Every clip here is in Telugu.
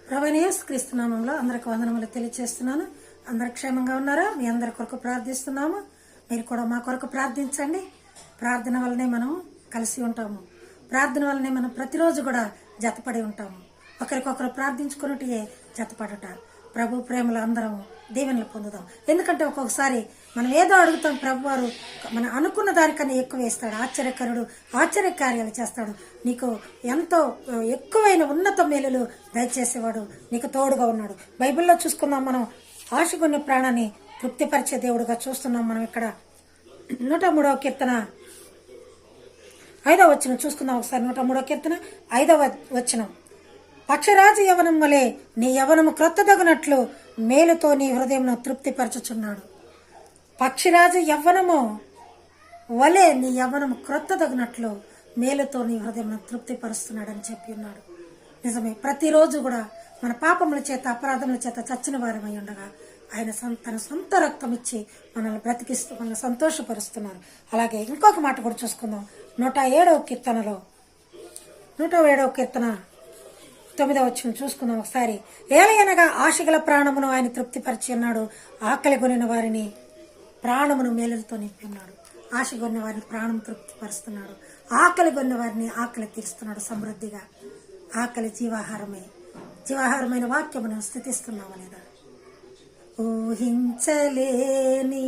ప్రభువైన యేసుక్రీస్తు నామములో అందరికి వందనములు తెలియజేస్తున్నాను. అందరు క్షేమంగా ఉన్నారా? మీ అందరి కొరకు ప్రార్థిస్తున్నాము. మీరు కూడా మా కొరకు ప్రార్థించండి. ప్రార్థన వల్లనే మనం కలిసి ఉంటాము. ప్రార్థన వల్లనే మనం ప్రతిరోజు కూడా జతపడి ఉంటాము. ఒకరికొకరు ప్రార్థించుకున్నట్టే జతపడట. ప్రభు ప్రేమలో అందరం దీవెనలు పొందుదాం. ఎందుకంటే ఒక్కొక్కసారి మనం ఏదో అడుగుతాం, ప్రభు వారు మనం అనుకున్న దానికన్నా ఎక్కువ వేస్తాడు. ఆశ్చర్యకరుడు ఆశ్చర్యకార్యాలు చేస్తాడు. నీకు ఎంతో ఎక్కువైన ఉన్నత మేలులు దయచేసేవాడు నీకు తోడుగా ఉన్నాడు. బైబిల్లో చూసుకుందాం, మనం ఆశగొన్న ప్రాణాన్ని తృప్తిపరిచే దేవుడుగా చూస్తున్నాం. మనం ఇక్కడ 103వ కీర్తన 5వ వచనం చూసుకుందాం ఒకసారి. 103వ కీర్తన 5వ వచనం. పక్షరాజు యవనం వలె నీ యవనము క్రొత్తదగునట్లు మేలుతో నీ హృదయమును తృప్తిపరచుచున్నాడు. పక్షిరాజు యవ్వనము వలె నీ యవ్వనము క్రొత్తదగినట్లు మేలుతో నీ హృదయం తృప్తిపరుస్తున్నాడని చెప్పి ఉన్నాడు. నిజమే, ప్రతిరోజు కూడా మన పాపముల చేత అపరాధముల చేత చచ్చిన వారమై ఉండగా ఆయన తన సొంత రక్తం ఇచ్చి మనల్ని బ్రతికిస్తూ మనల్ని సంతోషపరుస్తున్నారు. అలాగే ఇంకొక మాట కూడా చూసుకుందాం. 107వ కీర్తనలో 107వ కీర్తన 9వ వచనం చూసుకుందాం ఒకసారి. ఏలయనగా ఆశగల ప్రాణమును ఆయన తృప్తిపరిచి ఉన్నాడు. ఆకలి కొనిన వారిని ప్రాణమును మేలులతో నింపి ఉన్నాడు. ఆశ కొన్న వారిని ప్రాణం తృప్తిపరుస్తున్నాడు. ఆకలి కొన్న వారిని ఆకలి తీరుస్తున్నాడు సమృద్ధిగా. ఆకలి జీవాహారమైన వాక్యమును స్థితిస్తున్నాము లేదా? ఊహించలేని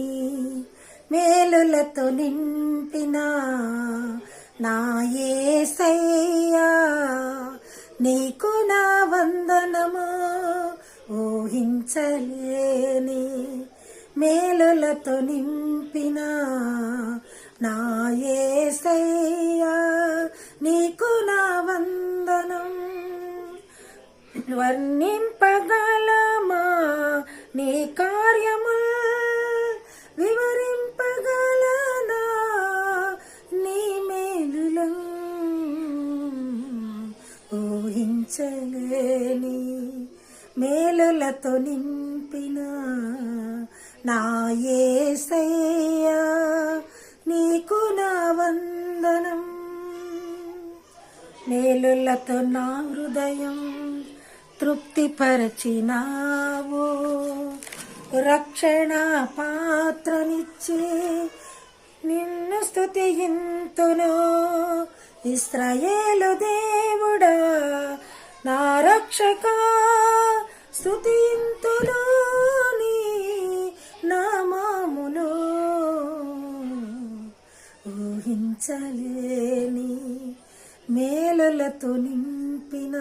మేలులతో నింపిన నా యేసయ్యా నీకు నా వందనము. ఊహించలేని మేలులతో నింపిన నా యేసయ్యా నీకు నా వందనం. వర్ణింపగలమా నీ కార్యముల్, వివరింపగలనా నీ మేలులను. ఊహించలేని మేలులతో నింపిన నా యేసయ్యా నీకు నా వందనం. మేలులతో నా హృదయం తృప్తిపరచినావు. రక్షణ పాత్రనిచ్చి నిన్ను స్తుతింతును. ఇశ్రాయేలు దేవుడా నా రక్షక స్తుతింతును నీ నామమును. ఊహించలేని మేలులతో నింపిన